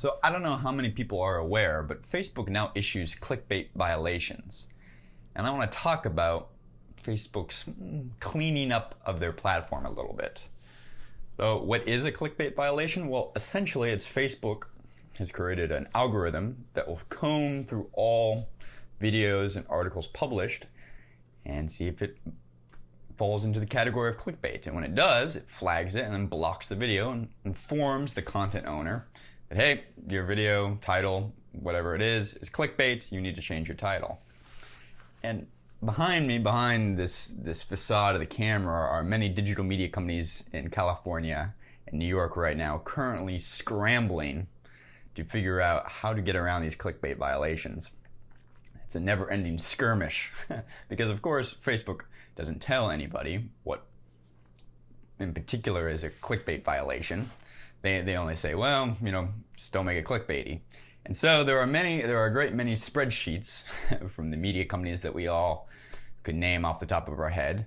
So I don't know how many people are aware, but Facebook now issues clickbait violations. And I want to talk about Facebook's cleaning up of their platform a little bit. So what is a clickbait violation? Well, essentially it's Facebook has created an algorithm that will comb through all videos and articles published and see if it falls into the category of clickbait. And when it does, it flags it and then blocks the video and informs the content owner that, hey, your video title, whatever it is clickbait, you need to change your title. And behind me, behind this facade of the camera, are many digital media companies in California and New York right now currently scrambling to figure out how to get around these clickbait violations. It's a never-ending skirmish because, of course, Facebook doesn't tell anybody what in particular is a clickbait violation. They only say, well, just don't make it clickbaity. And so there are a great many spreadsheets from the media companies that we all could name off the top of our head.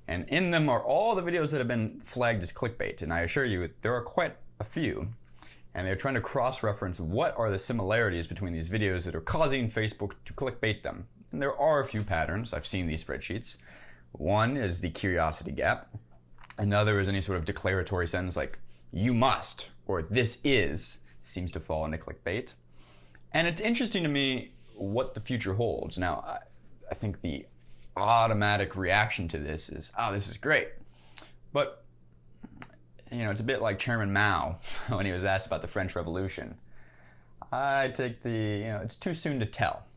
And in them are all the videos that have been flagged as clickbait. And I assure you, there are quite a few. And they're trying to cross-reference what are the similarities between these videos that are causing Facebook to clickbait them. And there are a few patterns. I've seen these spreadsheets. One is the curiosity gap. Another is any sort of declaratory sentence like, you must, or this is, seems to fall into clickbait. And it's interesting to me what the future holds. Now, I think the automatic reaction to this is, oh, this is great. But, it's a bit like Chairman Mao when he was asked about the French Revolution. I take it's too soon to tell.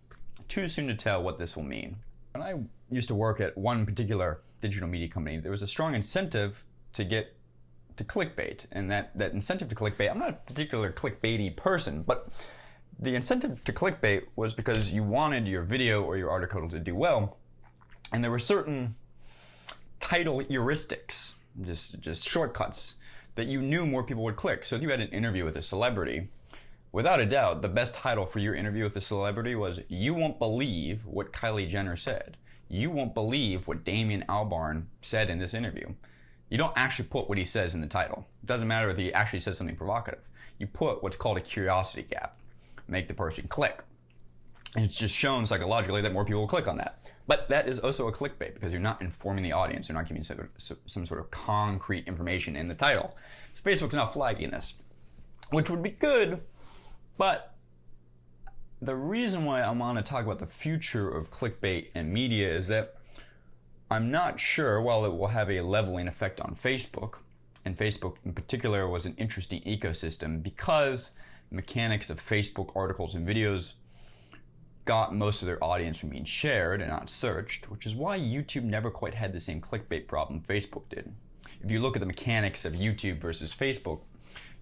Too soon to tell what this will mean. When I used to work at one particular digital media company, there was a strong incentive to get to clickbait. And that incentive to clickbait, I'm not a particular clickbaity person, but the incentive to clickbait was because you wanted your video or your article to do well. And there were certain title heuristics, just shortcuts, that you knew more people would click. So if you had an interview with a celebrity, without a doubt, the best title for your interview with a celebrity was, you won't believe what Kylie Jenner said. You won't believe what Damien Albarn said in this interview. You don't actually put what he says in the title. It doesn't matter if he actually says something provocative. You put what's called a curiosity gap. Make the person click. And it's just shown psychologically that more people will click on that. But that is also a clickbait because you're not informing the audience. You're not giving some sort of concrete information in the title. So Facebook's not flagging this, which would be good. But the reason why I want to talk about the future of clickbait and media is that I'm not sure, while it will have a leveling effect on Facebook, and Facebook in particular was an interesting ecosystem because the mechanics of Facebook articles and videos got most of their audience from being shared and not searched, which is why YouTube never quite had the same clickbait problem Facebook did. If you look at the mechanics of YouTube versus Facebook,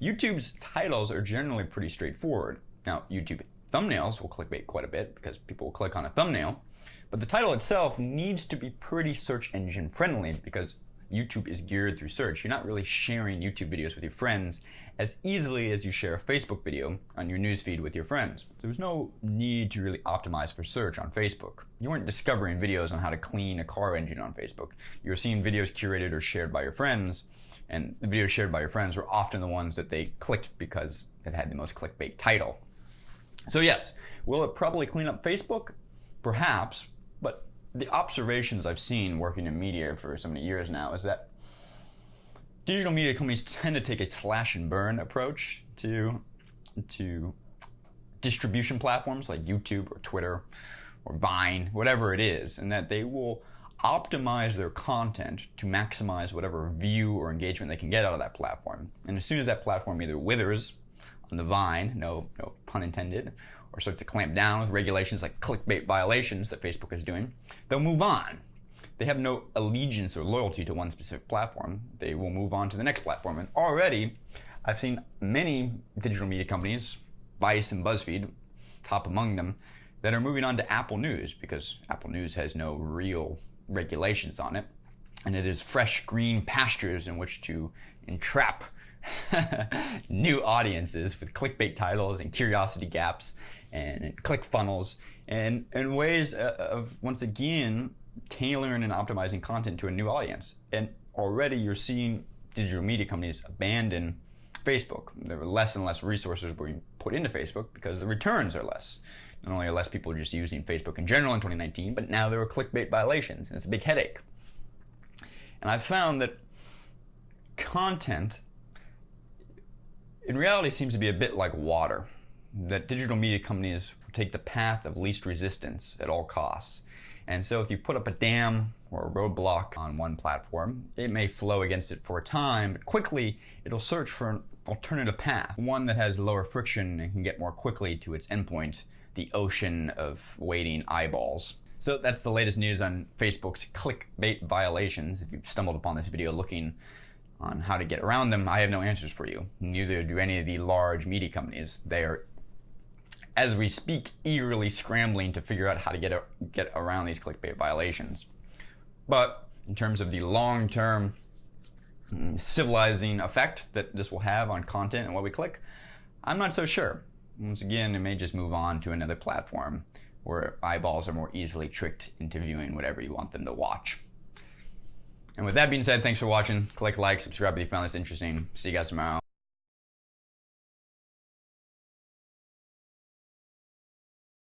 YouTube's titles are generally pretty straightforward. Now, YouTube thumbnails will clickbait quite a bit because people will click on a thumbnail, but the title itself needs to be pretty search engine friendly because YouTube is geared through search. You're not really sharing YouTube videos with your friends as easily as you share a Facebook video on your newsfeed with your friends. There was no need to really optimize for search on Facebook. You weren't discovering videos on how to clean a car engine on Facebook. You were seeing videos curated or shared by your friends, and the videos shared by your friends were often the ones that they clicked because it had the most clickbait title. So yes, will it probably clean up Facebook? Perhaps, but the observations I've seen working in media for so many years now is that digital media companies tend to take a slash and burn approach to distribution platforms like YouTube or Twitter or Vine, whatever it is, and that they will optimize their content to maximize whatever view or engagement they can get out of that platform. And as soon as that platform either withers on the vine, no pun intended, or starts to clamp down with regulations like clickbait violations that Facebook is doing, they'll move on. They have no allegiance or loyalty to one specific platform. They will move on to the next platform. And already, I've seen many digital media companies, Vice and BuzzFeed, top among them, that are moving on to Apple News because Apple News has no real regulations on it. And it is fresh green pastures in which to entrap new audiences with clickbait titles and curiosity gaps and click funnels and ways of, once again, tailoring and optimizing content to a new audience. And already you're seeing digital media companies abandon Facebook. There were less and less resources being put into Facebook because the returns are less. Not only are less people just using Facebook in general in 2019, but now there are clickbait violations, and it's a big headache. And I've found that content, in reality, seems to be a bit like water. That digital media companies take the path of least resistance at all costs. And so if you put up a dam or a roadblock on one platform, it may flow against it for a time, but quickly it'll search for an alternative path, one that has lower friction and can get more quickly to its endpoint, the ocean of waiting eyeballs. So that's the latest news on Facebook's clickbait violations. If you've stumbled upon this video looking on how to get around them, I have no answers for you. Neither do any of the large media companies. They are, as we speak, eagerly scrambling to figure out how to get around these clickbait violations. But in terms of the long-term civilizing effect that this will have on content and what we click, I'm not so sure. Once again, it may just move on to another platform where eyeballs are more easily tricked into viewing whatever you want them to watch. And with that being said, thanks for watching. Click like, subscribe if you found this interesting. See you guys tomorrow.